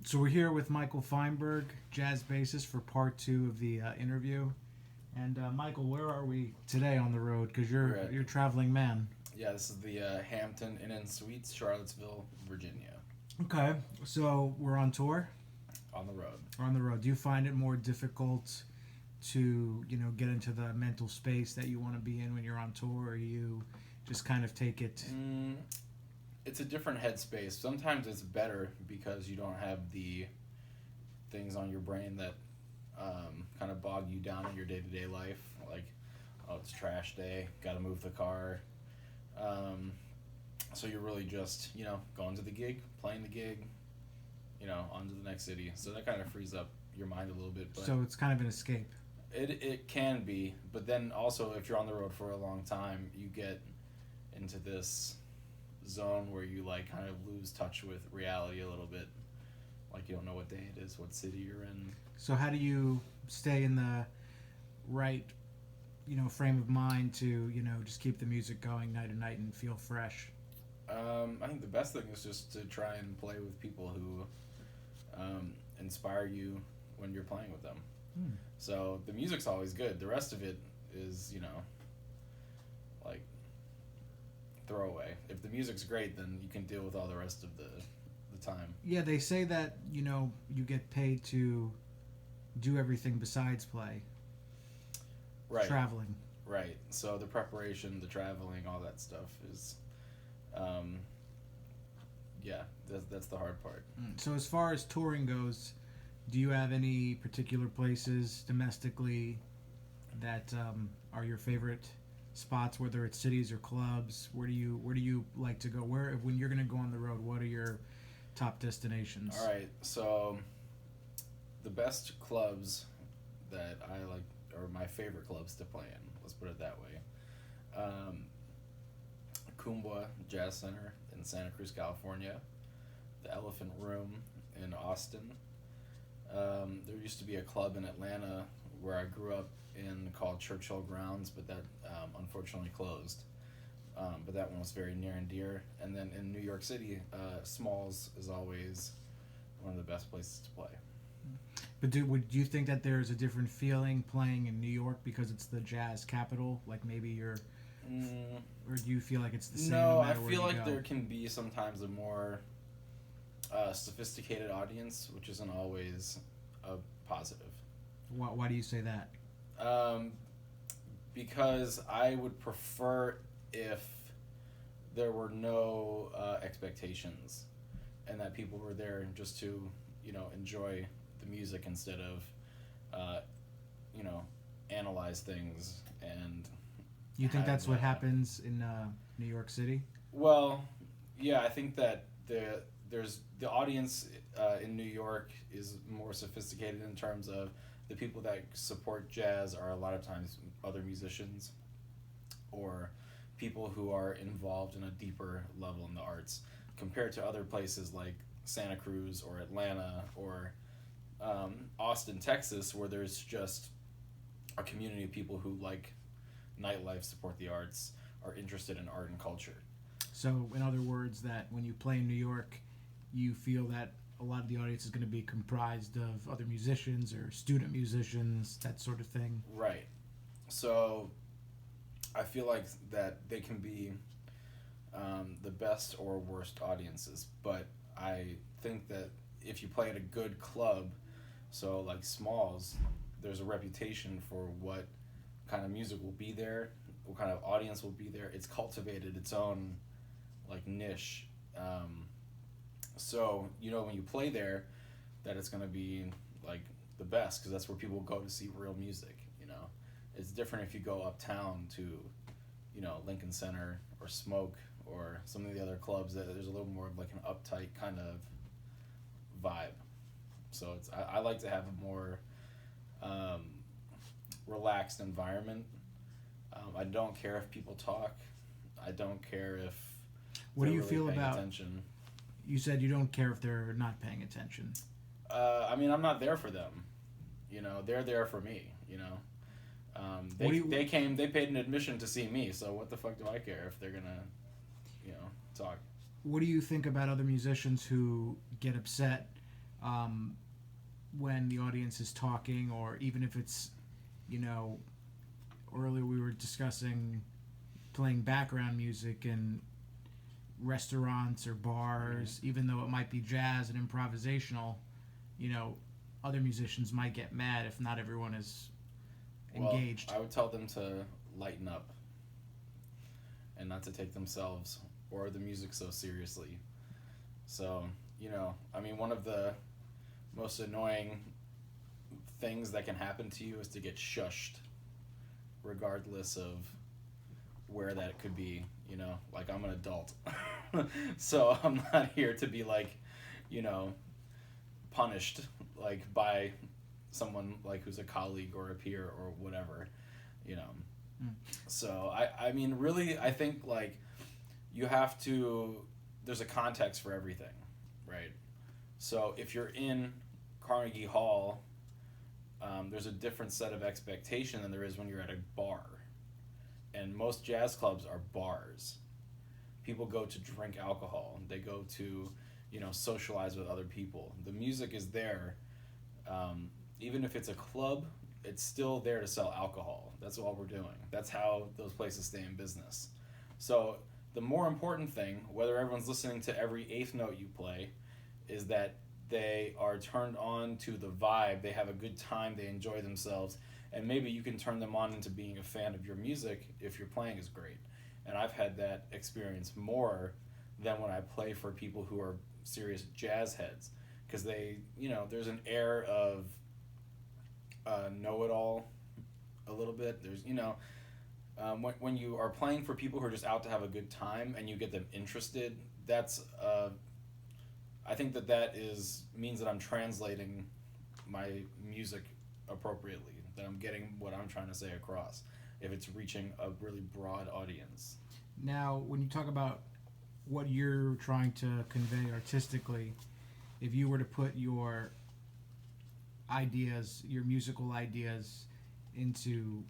So we're here with Michael Feinberg, jazz bassist, for part two of the interview. And Michael, where are we today on the road? Because you're a traveling man. Yeah, this is the Hampton Inn and Suites, Charlottesville, Virginia. Okay, so we're on tour. On the road. We're on the road. Do you find it more difficult to get into the mental space that you want to be in when you're on tour, or you just kind of take it? It's a different headspace. Sometimes it's better because you don't have the things on your brain that kind of bog you down in your day-to-day life. Like, oh, it's trash day, got to move the car. So you're really just, going to the gig, playing the gig, on to the next city. So that kind of frees up your mind a little bit. But So it's kind of an escape. it can be, but then also if you're on the road for a long time, you get into this zone where you like kind of lose touch with reality a little bit. Like you don't know what day it is, what city you're in. So how do you stay in the right, frame of mind to, just keep the music going night to night and feel fresh? I think the best thing is just to try and play with people who inspire you when you're playing with them. So the music's always good. The rest of it is, like throwaway. If the music's great, then you can deal with all the rest of the time. Yeah, they say that, you get paid to do everything besides play. Right. Traveling. Right. So the preparation, the traveling, all that stuff is, yeah, that's the hard part. So as far as touring goes, do you have any particular places domestically that are your favorite spots, whether it's cities or clubs? Where do you like to go? When you're going to go on the road, what are your top destinations? All right. So the best clubs that I like, or my favorite clubs to play in, let's put it that way. Kumbwa Jazz Center in Santa Cruz, California. The Elephant Room in Austin. There used to be a club in Atlanta where I grew up in called Churchill Grounds, but that unfortunately closed. But that one was very near and dear. And then in New York City, Smalls is always one of the best places to play. But do you think that there's a different feeling playing in New York because it's the jazz capital? Like maybe you're, or do you feel like it's the same? No, matter I where feel you like go? there can be sometimes a more sophisticated audience, which isn't always a positive. Why do you say that? Because I would prefer if there were no expectations and that people were there just to, enjoy the music instead of, analyze things and... You think that's what happens in New York City? Well, yeah, I think that there's the audience in New York is more sophisticated in terms of the people that support jazz are a lot of times other musicians or people who are involved in a deeper level in the arts compared to other places like Santa Cruz or Atlanta or Austin, Texas, where there's just a community of people who like nightlife, support the arts, are interested in art and culture. So, in other words, that when you play in New York, you feel that a lot of the audience is going to be comprised of other musicians or student musicians, that sort of thing. Right. So, I feel like that they can be the best or worst audiences, but I think that if you play at a good club, so like Smalls, there's a reputation for what kind of music will be there, what kind of audience will be there. It's cultivated its own like niche. So when you play there, that it's gonna be like the best because that's where people go to see real music. It's different if you go uptown to, Lincoln Center or Smoke or some of the other clubs that there's a little more of like an uptight kind of vibe. So I like to have a more relaxed environment. I don't care if people talk. I don't care if what do you really feel paying about attention. You said you don't care if they're not paying attention. I'm not there for them. They're there for me. They paid an admission to see me. So what the fuck do I care if they're gonna, talk? What do you think about other musicians who get upset um, when the audience is talking, or even if it's, you know, earlier we were discussing playing background music in restaurants or bars, even though it might be jazz and improvisational, you know, other musicians might get mad if not everyone is engaged. Well, I would tell them to lighten up and not to take themselves or the music so seriously. So, I mean, one of the most annoying things that can happen to you is to get shushed, regardless of where that could be. Like, I'm an adult. So I'm not here to be like, punished, like, by someone like who's a colleague or a peer or whatever, So I mean, really, I think, like, you have to, there's a context for everything, right? So if you're in Carnegie Hall, there's a different set of expectation than there is when you're at a bar. And most jazz clubs are bars. People go to drink alcohol. They go to, socialize with other people. The music is there. Even if it's a club, it's still there to sell alcohol. That's all we're doing. That's how those places stay in business. So the more important thing, whether everyone's listening to every eighth note you play, is that they are turned on to the vibe. They have a good time. They enjoy themselves. And maybe you can turn them on into being a fan of your music if your playing is great. And I've had that experience more than when I play for people who are serious jazz heads. Because they, there's an air of know-it-all a little bit. There's, when you are playing for people who are just out to have a good time and you get them interested, that's, I think that means that I'm translating my music appropriately, that I'm getting what I'm trying to say across, if it's reaching a really broad audience. Now, when you talk about what you're trying to convey artistically, if you were to put your ideas, your musical ideas, into,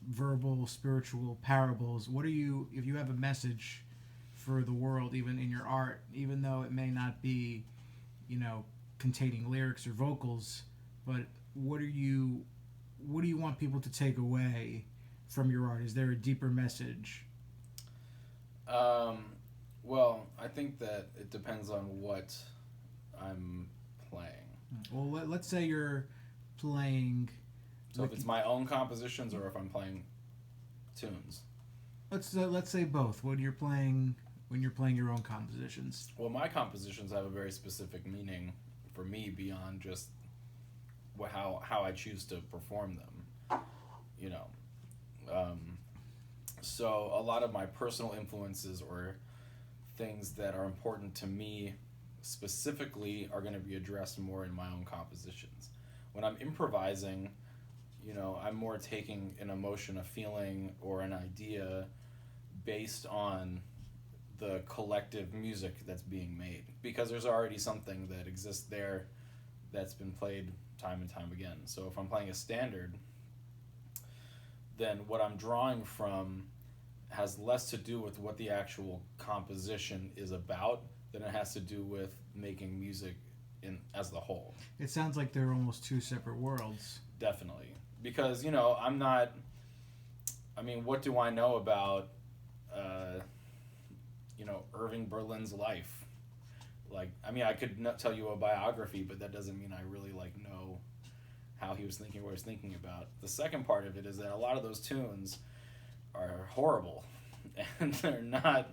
verbal, spiritual parables, if you have a message for the world, even in your art, even though it may not be, containing lyrics or vocals, but what do you want people to take away from your art? Is there a deeper message? Well, I think that it depends on what I'm playing. Well, let's say you're playing. So if it's my own compositions or if I'm playing tunes. Let's say both. When you're playing your own compositions. Well, my compositions have a very specific meaning for me beyond just how I choose to perform them. So a lot of my personal influences or things that are important to me specifically are going to be addressed more in my own compositions. When I'm improvising, I'm more taking an emotion, a feeling, or an idea based on the collective music that's being made, because there's already something that exists there that's been played time and time again. So if I'm playing a standard, then what I'm drawing from has less to do with what the actual composition is about than it has to do with making music as the whole. It sounds like they're almost two separate worlds. Definitely. Because, I'm not... I mean, what do I know about, Irving Berlin's life? Like, I mean, I could not tell you a biography, but that doesn't mean I really, know how he was thinking, what he was thinking about. The second part of it is that a lot of those tunes are horrible, and they're not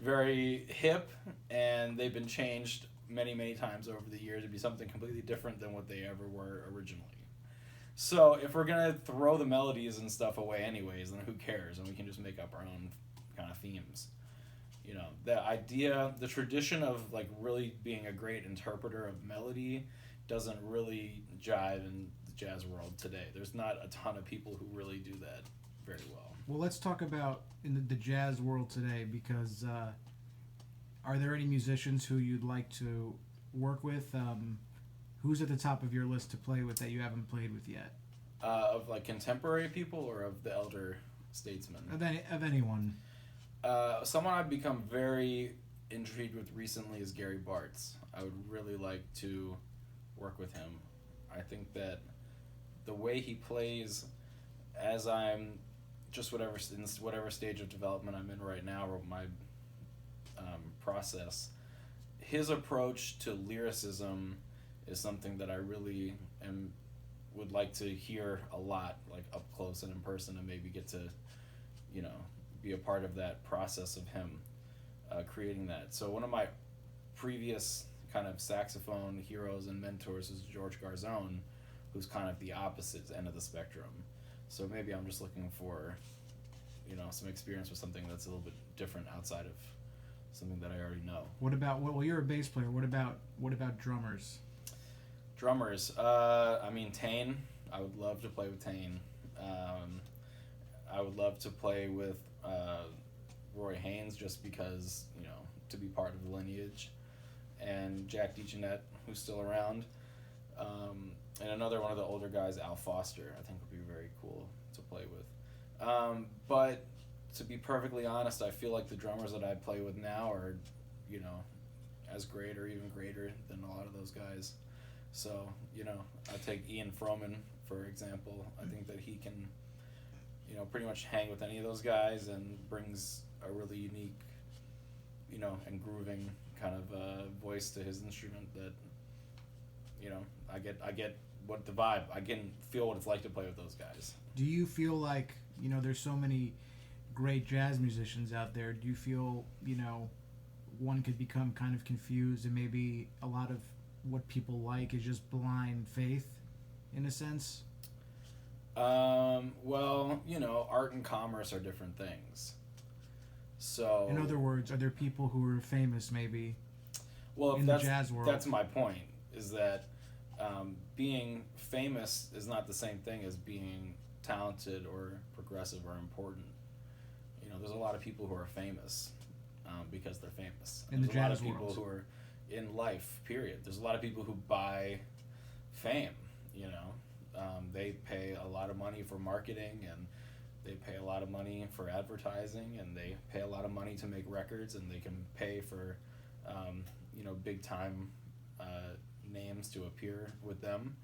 very hip, and they've been changed many, many times over the years to be something completely different than what they ever were originally. So if we're going to throw the melodies and stuff away anyways, then who cares? And we can just make up our own kind of themes. The idea, the tradition of, really being a great interpreter of melody doesn't really jive in the jazz world today. There's not a ton of people who really do that very well. Well, let's talk about in the jazz world today, because are there any musicians who you'd like to work with? Who's at the top of your list to play with that you haven't played with yet? Of contemporary people or of the elder statesmen? Of anyone. Someone I've become very intrigued with recently is Gary Bartz. I would really like to work with him. I think that the way he plays, as I'm just in whatever stage of development I'm in right now, or my process, his approach to lyricism is something that I really would like to hear a lot, like up close and in person, and maybe get to, be a part of that process of him creating that. So one of my previous kind of saxophone heroes and mentors is George Garzone, who's kind of the opposite end of the spectrum. So maybe I'm just looking for, some experience with something that's a little bit different outside of something that I already know. What about, well, you're a bass player. What about drummers? Drummers, Tane. I would love to play with Tane. I would love to play with Roy Haynes, just because, to be part of the lineage, and Jack DeJohnette, who's still around, and another one of the older guys, Al Foster, I think would be very cool to play with. But to be perfectly honest, I feel like the drummers that I play with now are, as great or even greater than a lot of those guys. So, I take Ian Froman, for example. I think that he can, pretty much hang with any of those guys and brings a really unique, and grooving kind of voice to his instrument that, I get what the vibe. I can feel what it's like to play with those guys. Do you feel like, there's so many great jazz musicians out there? Do you feel, one could become kind of confused, and maybe a lot of what people like is just blind faith, in a sense? Well, art and commerce are different things. So, in other words, are there people who are famous maybe in the jazz world? That's my point, is that being famous is not the same thing as being talented or progressive or important. There's a lot of people who are famous because they're famous. In the There's a lot jazz of people world. who are in life, period. There's a lot of people who buy fame, they pay a lot of money for marketing, and they pay a lot of money for advertising, and they pay a lot of money to make records, and they can pay for, big time names to appear with them,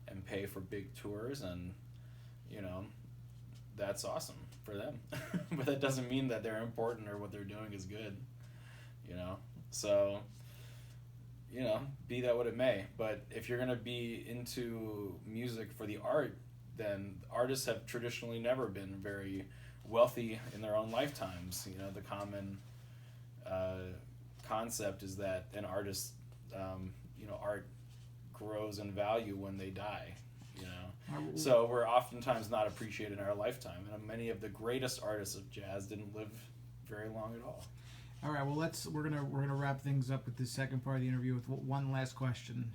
and pay for big tours, and, that's awesome for them. But that doesn't mean that they're important or what they're doing is good, So, be that what it may. But if you're going to be into music for the art, then artists have traditionally never been very wealthy in their own lifetimes. The common concept is that an artist, art grows in value when they die. So we're oftentimes not appreciated in our lifetime, and many of the greatest artists of jazz didn't live very long at all. All right. Well, we're gonna wrap things up with this second part of the interview with one last question.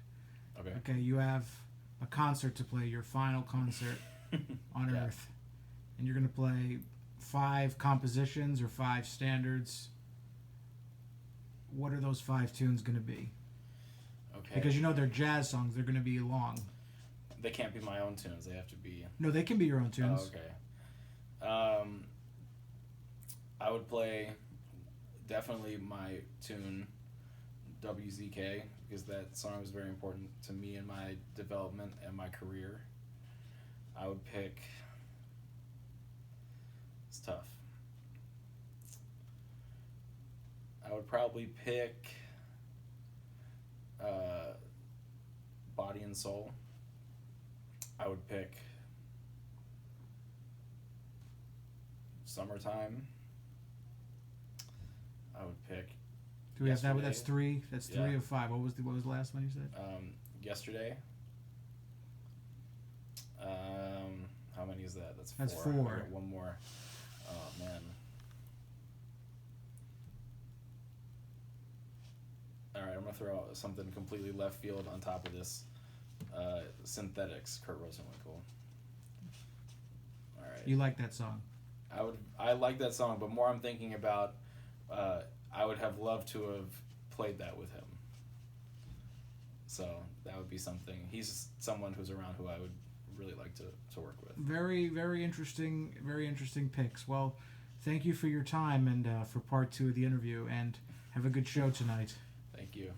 Okay. Okay. You have a concert to play, your final concert on Yeah. Earth, and you're gonna play 5 compositions or 5 standards. What are those 5 tunes gonna be? Okay. Because they're jazz songs, they're gonna be long. They can't be my own tunes. They have to be. No, they can be your own tunes. Oh, okay. I would play definitely my tune WZK, because that song was very important to me in my development and my career. I would pick. It's tough. I would probably pick Body and Soul. I would pick Summertime. I would pick Do we have that? Yesterday. That's 3. That's 3 Yeah. of 5. What was the last one you said? Yesterday. How many is that? That's 4. That's 4. I got one more. Oh man. All right, I'm gonna throw out something completely left field on top of this. Synthetics, Kurt Rosenwinkel. All right. You like that song? I like that song, but more I'm thinking about. I would have loved to have played that with him. So that would be something. He's someone who's around who I would really like to work with. Very, very interesting. Very interesting picks. Well, thank you for your time and for part 2 of the interview. And Have a good show tonight. Thank you.